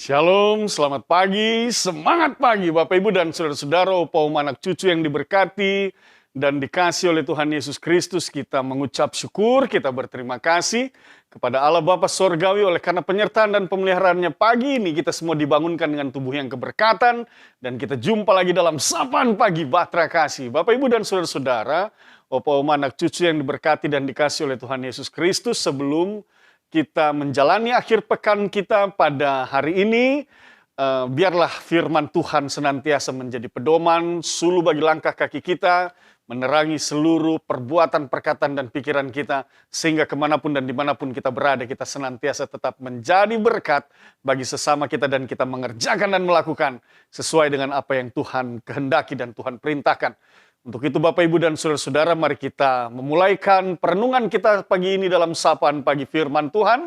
Shalom, selamat pagi, semangat pagi Bapak Ibu dan Saudara-saudara, Opa Oma anak cucu yang diberkati dan dikasih oleh Tuhan Yesus Kristus. Kita mengucap syukur, kita berterima kasih kepada Allah Bapa Sorgawi oleh karena penyertaan dan pemeliharaannya pagi ini. Kita semua dibangunkan dengan tubuh yang keberkatan dan kita jumpa lagi dalam Sapaan Pagi Batra Kasih. Bapak Ibu dan Saudara-saudara, Opa Oma anak cucu yang diberkati dan dikasih oleh Tuhan Yesus Kristus, sebelum kita menjalani akhir pekan kita pada hari ini, biarlah firman Tuhan senantiasa menjadi pedoman, suluh bagi langkah kaki kita, menerangi seluruh perbuatan, perkataan, dan pikiran kita, sehingga kemanapun dan dimanapun kita berada, kita senantiasa tetap menjadi berkat bagi sesama kita, dan kita mengerjakan dan melakukan sesuai dengan apa yang Tuhan kehendaki dan Tuhan perintahkan. Untuk itu Bapak Ibu dan Saudara-saudara, mari kita memulaikan perenungan kita pagi ini dalam sapaan pagi firman Tuhan.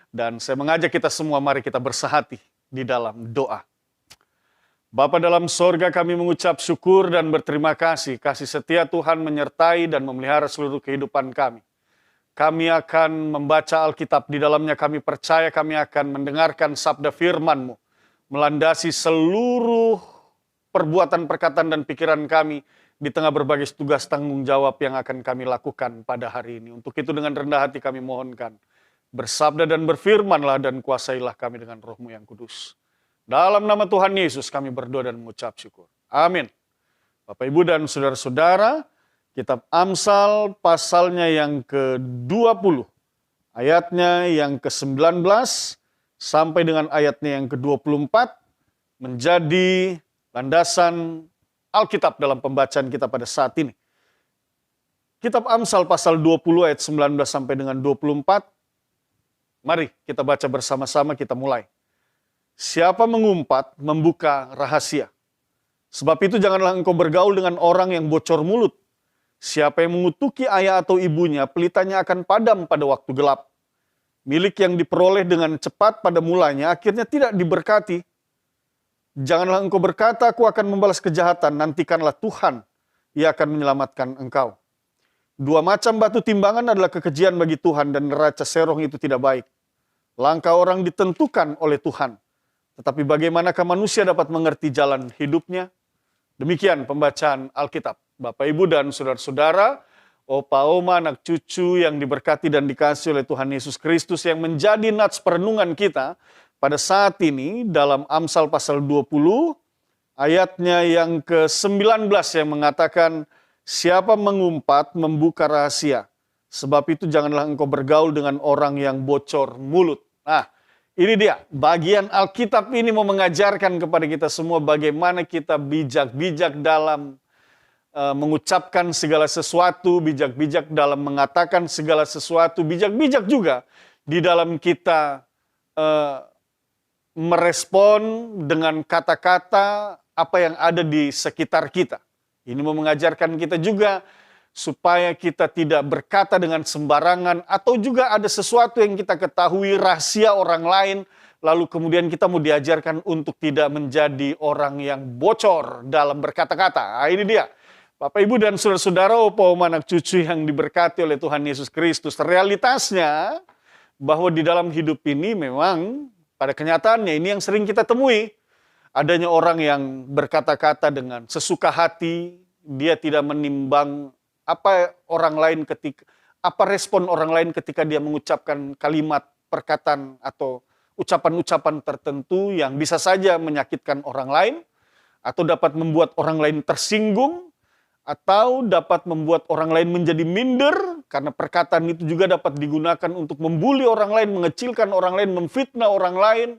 Dan saya mengajak kita semua, mari kita bersahati di dalam doa. Bapa dalam sorga, kami mengucap syukur dan berterima kasih. Kasih setia Tuhan menyertai dan memelihara seluruh kehidupan kami. Kami akan membaca Alkitab, di dalamnya kami percaya kami akan mendengarkan sabda firman-Mu, melandasi seluruh perbuatan, perkataan, dan pikiran kami di tengah berbagai tugas tanggung jawab yang akan kami lakukan pada hari ini. Untuk itu dengan rendah hati kami mohonkan, bersabda dan berfirmanlah dan kuasailah kami dengan Roh-Mu yang kudus. Dalam nama Tuhan Yesus kami berdoa dan mengucap syukur. Amin. Bapak Ibu dan Saudara-saudara, kitab Amsal pasalnya yang ke-20, ayatnya yang ke-19 sampai dengan ayatnya yang ke-24 menjadi landasan Alkitab dalam pembacaan kita pada saat ini. Kitab Amsal pasal 20 ayat 19 sampai dengan 24. Mari kita baca bersama-sama, kita mulai. Siapa mengumpat, membuka rahasia. Sebab itu janganlah engkau bergaul dengan orang yang bocor mulut. Siapa yang mengutuki ayah atau ibunya, pelitanya akan padam pada waktu gelap. Milik yang diperoleh dengan cepat pada mulanya, akhirnya tidak diberkati. Janganlah engkau berkata, aku akan membalas kejahatan, nantikanlah Tuhan, Ia akan menyelamatkan engkau. Dua macam batu timbangan adalah kekejian bagi Tuhan, dan neraca serong itu tidak baik. Langkah orang ditentukan oleh Tuhan, tetapi bagaimanakah manusia dapat mengerti jalan hidupnya? Demikian pembacaan Alkitab. Bapak, Ibu, dan Saudara-saudara, Opa, Oma, anak cucu yang diberkati dan dikasih oleh Tuhan Yesus Kristus, yang menjadi nats perenungan kita pada saat ini dalam Amsal pasal 20, ayatnya yang ke-19 yang mengatakan, siapa mengumpat, membuka rahasia. Sebab itu janganlah engkau bergaul dengan orang yang bocor mulut. Nah, ini dia, bagian Alkitab ini mau mengajarkan kepada kita semua bagaimana kita bijak-bijak dalam mengucapkan segala sesuatu, bijak-bijak dalam mengatakan segala sesuatu, bijak-bijak juga di dalam kita merespon dengan kata-kata apa yang ada di sekitar kita. Ini mau mengajarkan kita juga supaya kita tidak berkata dengan sembarangan, atau juga ada sesuatu yang kita ketahui rahasia orang lain, lalu kemudian kita mau diajarkan untuk tidak menjadi orang yang bocor dalam berkata-kata. Nah, ini dia. Bapak, Ibu, dan Saudara-saudara, Opa, Oma, anak cucu yang diberkati oleh Tuhan Yesus Kristus. Realitasnya bahwa di dalam hidup ini memang pada kenyataannya ini yang sering kita temui. Adanya orang yang berkata-kata dengan sesuka hati, dia tidak menimbang apa respon orang lain ketika dia mengucapkan kalimat, perkataan, atau ucapan-ucapan tertentu yang bisa saja menyakitkan orang lain, atau dapat membuat orang lain tersinggung, atau dapat membuat orang lain menjadi minder, karena perkataan itu juga dapat digunakan untuk membuli orang lain, mengecilkan orang lain, memfitnah orang lain,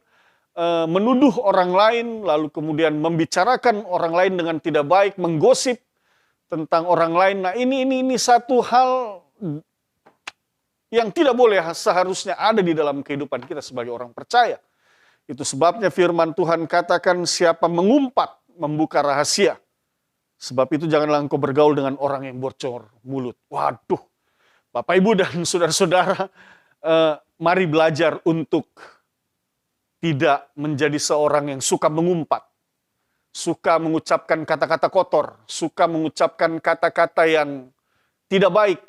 menuduh orang lain, lalu kemudian membicarakan orang lain dengan tidak baik, menggosip tentang orang lain. Nah, ini satu hal yang tidak boleh seharusnya ada di dalam kehidupan kita sebagai orang percaya. Itu sebabnya firman Tuhan katakan, siapa mengumpat, membuka rahasia. Sebab itu janganlah engkau bergaul dengan orang yang bocor mulut. Waduh, Bapak, Ibu, dan Saudara-saudara, mari belajar untuk tidak menjadi seorang yang suka mengumpat, suka mengucapkan kata-kata kotor, suka mengucapkan kata-kata yang tidak baik,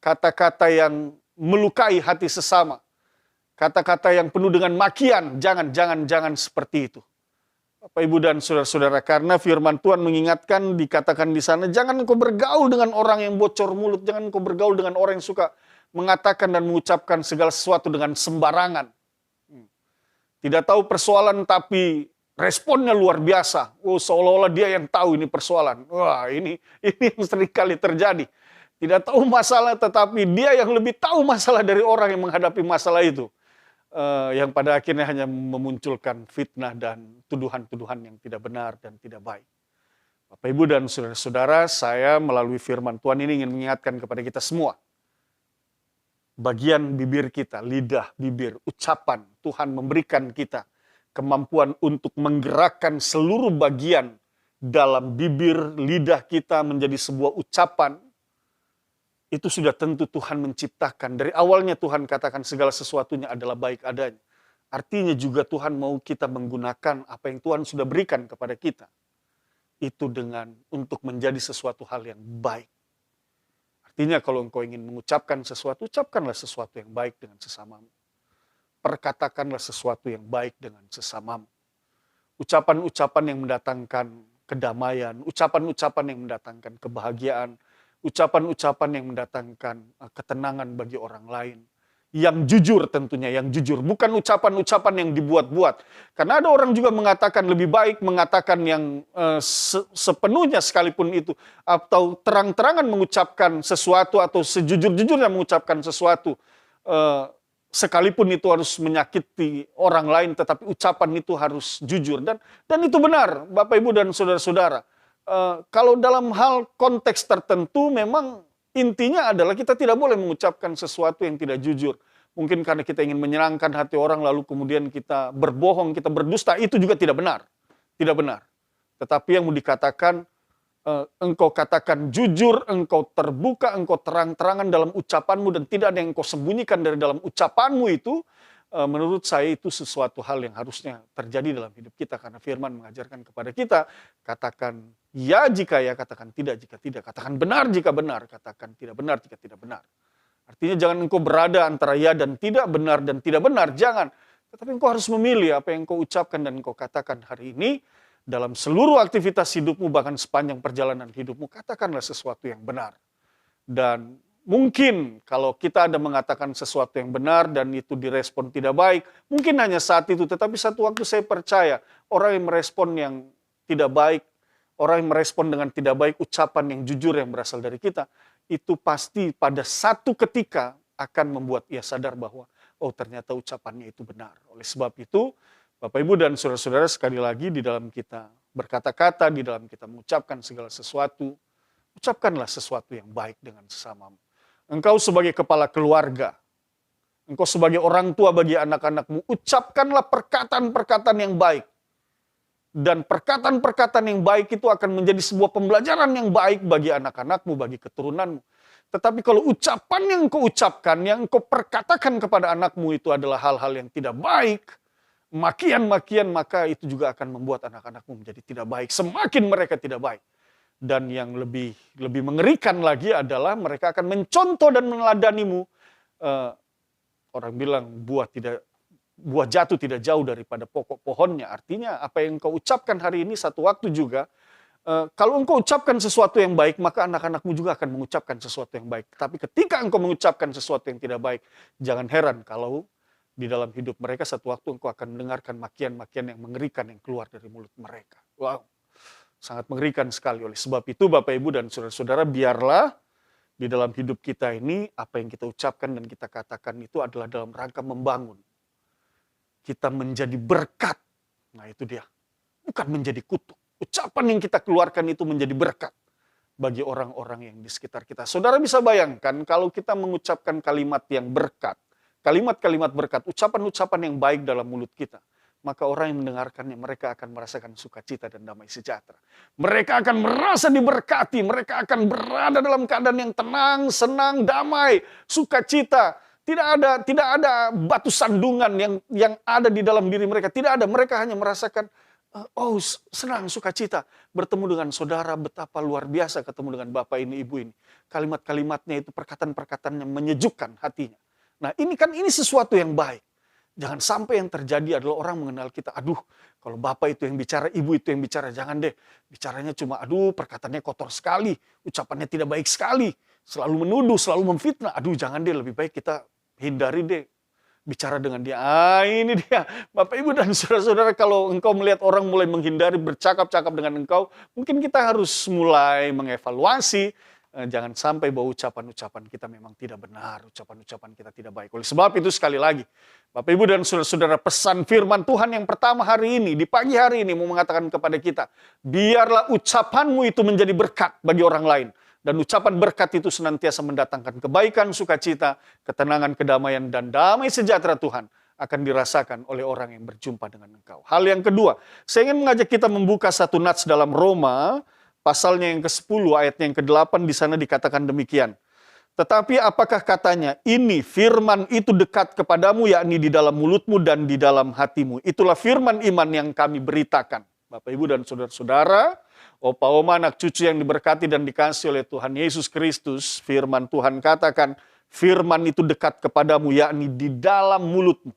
kata-kata yang melukai hati sesama. kata-kata yang penuh dengan makian. Jangan seperti itu. Bapak, Ibu, dan saudara-saudara, karena firman Tuhan mengingatkan, dikatakan di sana, jangan engkau bergaul dengan orang yang bocor mulut, jangan engkau bergaul dengan orang yang suka mengatakan dan mengucapkan segala sesuatu dengan sembarangan. Tidak tahu persoalan tapi responnya luar biasa. Oh, seolah-olah dia yang tahu ini persoalan. Wah, ini yang sering kali terjadi. Tidak tahu masalah tetapi dia yang lebih tahu masalah dari orang yang menghadapi masalah itu. Yang pada akhirnya hanya memunculkan fitnah dan tuduhan-tuduhan yang tidak benar dan tidak baik. Bapak, Ibu, dan saudara-saudara, saya melalui firman Tuhan ini ingin mengingatkan kepada kita semua. Bagian bibir kita, lidah, bibir, ucapan, Tuhan memberikan kita kemampuan untuk menggerakkan seluruh bagian dalam bibir, lidah kita menjadi sebuah ucapan. Itu sudah tentu Tuhan menciptakan. Dari awalnya Tuhan katakan segala sesuatunya adalah baik adanya. Artinya juga Tuhan mau kita menggunakan apa yang Tuhan sudah berikan kepada kita. Itu dengan untuk menjadi sesuatu hal yang baik. Artinya kalau engkau ingin mengucapkan sesuatu, ucapkanlah sesuatu yang baik dengan sesamamu. Perkatakanlah sesuatu yang baik dengan sesamamu. Ucapan-ucapan yang mendatangkan kedamaian, ucapan-ucapan yang mendatangkan kebahagiaan, ucapan-ucapan yang mendatangkan ketenangan bagi orang lain. Yang jujur tentunya, yang jujur. Bukan ucapan-ucapan yang dibuat-buat. Karena ada orang juga mengatakan lebih baik mengatakan yang sepenuhnya sekalipun itu. Atau terang-terangan mengucapkan sesuatu atau sejujur-jujurnya mengucapkan sesuatu. Sekalipun itu harus menyakiti orang lain, tetapi ucapan itu harus jujur. Dan itu benar, Bapak, Ibu, dan saudara-saudara. Kalau dalam hal konteks tertentu memang intinya adalah kita tidak boleh mengucapkan sesuatu yang tidak jujur. Mungkin karena kita ingin menyenangkan hati orang lalu kemudian kita berbohong, kita berdusta, itu juga tidak benar. Tidak benar. Tetapi yang mau dikatakan, engkau katakan jujur, engkau terbuka, engkau terang-terangan dalam ucapanmu dan tidak ada yang engkau sembunyikan dari dalam ucapanmu itu, menurut saya itu sesuatu hal yang harusnya terjadi dalam hidup kita. Karena firman mengajarkan kepada kita, katakan ya jika ya, katakan tidak jika tidak. Katakan benar jika benar, katakan tidak benar jika tidak benar. Artinya jangan engkau berada antara ya dan tidak, benar dan tidak benar, jangan. Tetapi engkau harus memilih apa yang engkau ucapkan dan engkau katakan hari ini. Dalam seluruh aktivitas hidupmu, bahkan sepanjang perjalanan hidupmu, katakanlah sesuatu yang benar. Dan mungkin kalau kita ada mengatakan sesuatu yang benar dan itu direspon tidak baik, mungkin hanya saat itu, tetapi satu waktu saya percaya orang yang merespon yang tidak baik, orang yang merespon dengan tidak baik ucapan yang jujur yang berasal dari kita, itu pasti pada satu ketika akan membuat ia sadar bahwa oh ternyata ucapannya itu benar. Oleh sebab itu, Bapak, Ibu, dan saudara-saudara, sekali lagi di dalam kita berkata-kata, di dalam kita mengucapkan segala sesuatu, ucapkanlah sesuatu yang baik dengan sesamamu. Engkau sebagai kepala keluarga, engkau sebagai orang tua bagi anak-anakmu, ucapkanlah perkataan-perkataan yang baik. Dan perkataan-perkataan yang baik itu akan menjadi sebuah pembelajaran yang baik bagi anak-anakmu, bagi keturunanmu. Tetapi kalau ucapan yang engkau ucapkan, yang engkau perkatakan kepada anakmu itu adalah hal-hal yang tidak baik, makian-makian, maka itu juga akan membuat anak-anakmu menjadi tidak baik. Semakin mereka tidak baik. Dan yang lebih mengerikan lagi adalah mereka akan mencontoh dan meneladanimu. Orang bilang buah jatuh tidak jauh daripada pokok pohonnya. Artinya apa yang engkau ucapkan hari ini satu waktu juga, kalau engkau ucapkan sesuatu yang baik, maka anak-anakmu juga akan mengucapkan sesuatu yang baik. Tapi ketika engkau mengucapkan sesuatu yang tidak baik, jangan heran kalau di dalam hidup mereka satu waktu engkau akan mendengarkan makian-makian yang mengerikan yang keluar dari mulut mereka. Wow, sangat mengerikan sekali. Oleh sebab itu Bapak, Ibu, dan saudara-saudara, biarlah di dalam hidup kita ini apa yang kita ucapkan dan kita katakan itu adalah dalam rangka membangun. Kita menjadi berkat. Nah itu dia. Bukan menjadi kutuk. Ucapan yang kita keluarkan itu menjadi berkat bagi orang-orang yang di sekitar kita. Saudara bisa bayangkan kalau kita mengucapkan kalimat yang berkat, kalimat-kalimat berkat, ucapan-ucapan yang baik dalam mulut kita, maka orang yang mendengarkannya, mereka akan merasakan sukacita dan damai sejahtera. Mereka akan merasa diberkati, mereka akan berada dalam keadaan yang tenang, senang, damai, sukacita. Tidak ada batu sandungan yang ada di dalam diri mereka. Tidak ada, mereka hanya merasakan, oh senang, sukacita. Bertemu dengan saudara, betapa luar biasa ketemu dengan bapak ini, ibu ini. Kalimat-kalimatnya itu, perkataan-perkataannya menyejukkan hatinya. Nah ini sesuatu yang baik. Jangan sampai yang terjadi adalah orang mengenal kita, aduh kalau bapak itu yang bicara, ibu itu yang bicara, jangan deh. Bicaranya cuma aduh perkataannya kotor sekali, ucapannya tidak baik sekali, selalu menuduh, selalu memfitnah. Aduh jangan deh, lebih baik kita hindari deh bicara dengan dia. Ini dia. Bapak Ibu dan saudara-saudara, kalau engkau melihat orang mulai menghindari bercakap-cakap dengan engkau, mungkin kita harus mulai mengevaluasi. Jangan sampai bahwa ucapan-ucapan kita memang tidak benar, ucapan-ucapan kita tidak baik. Oleh sebab itu sekali lagi, Bapak Ibu dan saudara-saudara, pesan firman Tuhan yang pertama hari ini, di pagi hari ini mau mengatakan kepada kita, biarlah ucapanmu itu menjadi berkat bagi orang lain. Dan ucapan berkat itu senantiasa mendatangkan kebaikan, sukacita, ketenangan, kedamaian, dan damai sejahtera Tuhan akan dirasakan oleh orang yang berjumpa dengan engkau. Hal yang kedua, saya ingin mengajak kita membuka satu nats dalam Roma, pasalnya yang ke-10, ayatnya yang ke-8, di sana dikatakan demikian. Tetapi apakah katanya, ini firman itu dekat kepadamu, yakni di dalam mulutmu dan di dalam hatimu. Itulah firman iman yang kami beritakan. Bapak, Ibu, dan saudara-saudara, opa, oma, anak cucu yang diberkati dan dikasihi oleh Tuhan Yesus Kristus, firman Tuhan katakan, firman itu dekat kepadamu, yakni di dalam mulutmu.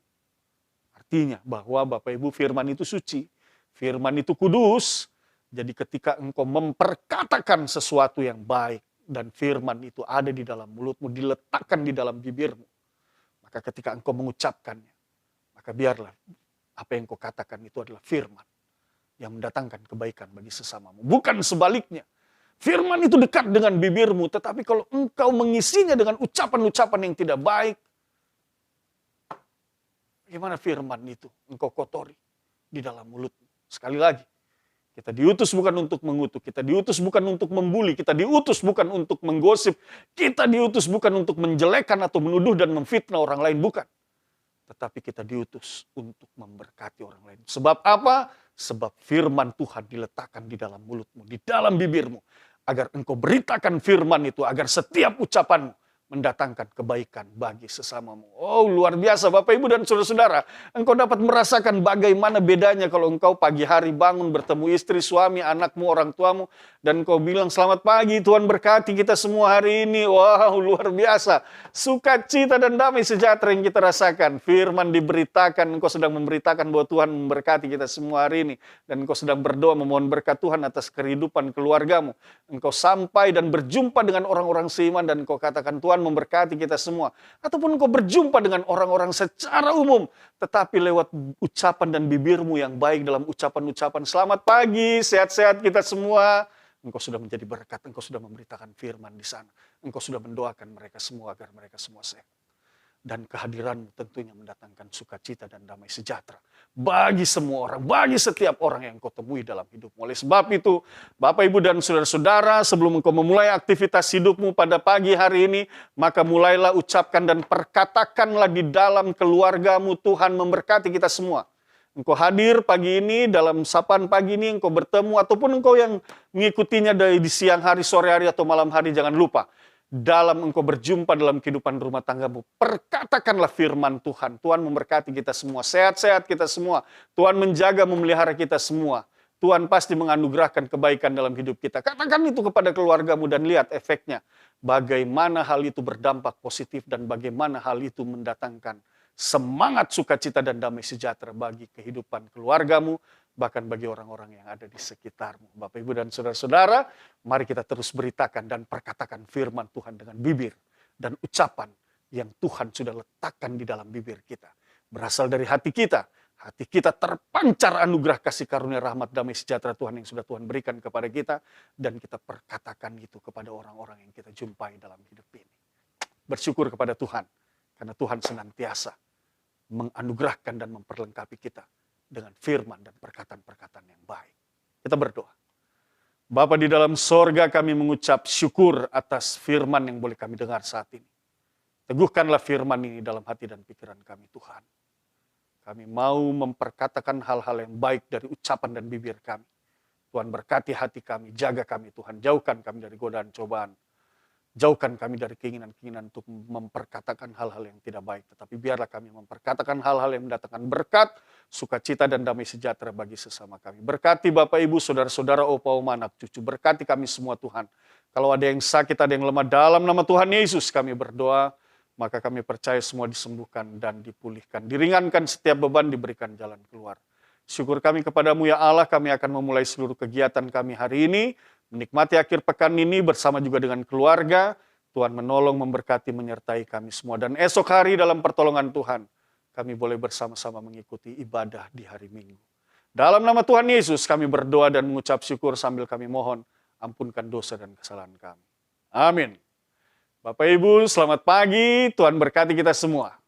Artinya bahwa Bapak Ibu, firman itu suci, firman itu kudus. Jadi ketika engkau memperkatakan sesuatu yang baik, dan firman itu ada di dalam mulutmu, diletakkan di dalam bibirmu, maka ketika engkau mengucapkannya, maka biarlah apa yang engkau katakan itu adalah firman yang mendatangkan kebaikan bagi sesamamu. Bukan sebaliknya. Firman itu dekat dengan bibirmu, tetapi kalau engkau mengisinya dengan ucapan-ucapan yang tidak baik, bagaimana firman itu engkau kotori di dalam mulutmu? Sekali lagi, kita diutus bukan untuk mengutuk, kita diutus bukan untuk membuli, kita diutus bukan untuk menggosip, kita diutus bukan untuk menjelekkan atau menuduh dan memfitnah orang lain, bukan. Tetapi kita diutus untuk memberkati orang lain. Sebab apa? Sebab firman Tuhan diletakkan di dalam mulutmu, di dalam bibirmu. Agar engkau beritakan firman itu, agar setiap ucapanmu mendatangkan kebaikan bagi sesamamu. Oh, luar biasa Bapak Ibu dan saudara-saudara. Engkau dapat merasakan bagaimana bedanya kalau engkau pagi hari bangun bertemu istri, suami, anakmu, orang tuamu. Dan engkau bilang selamat pagi, Tuhan berkati kita semua hari ini. Wow, luar biasa. Sukacita dan damai sejahtera yang kita rasakan. Firman diberitakan, engkau sedang memberitakan bahwa Tuhan memberkati kita semua hari ini. Dan engkau sedang berdoa memohon berkat Tuhan atas kehidupan keluargamu. Engkau sampai dan berjumpa dengan orang-orang seiman dan engkau katakan Tuhan memberkati kita semua. Ataupun engkau berjumpa dengan orang-orang secara umum, tetapi lewat ucapan dan bibirmu yang baik dalam ucapan-ucapan selamat pagi, sehat-sehat kita semua. Engkau sudah menjadi berkat, engkau sudah memberitakan firman di sana. Engkau sudah mendoakan mereka semua agar mereka semua sehat. Dan kehadiranmu tentunya mendatangkan sukacita dan damai sejahtera bagi semua orang, bagi setiap orang yang kau temui dalam hidupmu. Oleh sebab itu, Bapak, Ibu, dan saudara-saudara, sebelum engkau memulai aktivitas hidupmu pada pagi hari ini, maka mulailah ucapkan dan perkatakanlah di dalam keluargamu, Tuhan memberkati kita semua. Engkau hadir pagi ini, dalam sapaan pagi ini, engkau bertemu, ataupun engkau yang mengikutinya dari di siang hari, sore hari, atau malam hari, jangan lupa. Dalam engkau berjumpa dalam kehidupan rumah tanggamu, perkatakanlah firman Tuhan. Tuhan memberkati kita semua, sehat-sehat kita semua. Tuhan menjaga, memelihara kita semua. Tuhan pasti menganugerahkan kebaikan dalam hidup kita. Katakan itu kepada keluargamu dan lihat efeknya. Bagaimana hal itu berdampak positif dan bagaimana hal itu mendatangkan semangat, sukacita, dan damai sejahtera bagi kehidupan keluargamu, bahkan bagi orang-orang yang ada di sekitarmu. Bapak, Ibu, dan saudara-saudara, mari kita terus beritakan dan perkatakan firman Tuhan dengan bibir dan ucapan yang Tuhan sudah letakkan di dalam bibir kita. Berasal dari hati kita. Hati kita terpancar anugerah kasih karunia rahmat damai sejahtera Tuhan yang sudah Tuhan berikan kepada kita. Dan kita perkatakan itu kepada orang-orang yang kita jumpai dalam hidup ini. Bersyukur kepada Tuhan. Karena Tuhan senantiasa menganugerahkan dan memperlengkapi kita dengan firman dan perkataan-perkataan yang baik. Kita berdoa. Bapa di dalam sorga, kami mengucap syukur atas firman yang boleh kami dengar saat ini. Teguhkanlah firman ini dalam hati dan pikiran kami, Tuhan. Kami mau memperkatakan hal-hal yang baik dari ucapan dan bibir kami. Tuhan berkati hati kami, jaga kami Tuhan. Jauhkan kami dari godaan cobaan. Jauhkan kami dari keinginan-keinginan untuk memperkatakan hal-hal yang tidak baik. Tetapi biarlah kami memperkatakan hal-hal yang mendatangkan berkat, sukacita, dan damai sejahtera bagi sesama kami. Berkati Bapak, Ibu, saudara-saudara, opa, oma, anak cucu. Berkati kami semua Tuhan. Kalau ada yang sakit, ada yang lemah, dalam nama Tuhan Yesus kami berdoa. maka kami percaya semua disembuhkan dan dipulihkan. Diringankan setiap beban, diberikan jalan keluar. Syukur kami kepadamu ya Allah, kami akan memulai seluruh kegiatan kami hari ini, menikmati akhir pekan ini bersama juga dengan keluarga. Tuhan menolong, memberkati, menyertai kami semua. Dan esok hari dalam pertolongan Tuhan, kami boleh bersama-sama mengikuti ibadah di hari Minggu. Dalam nama Tuhan Yesus kami berdoa dan mengucap syukur sambil kami mohon, ampunkan dosa dan kesalahan kami. Amin. Bapak Ibu, selamat pagi. Tuhan berkati kita semua.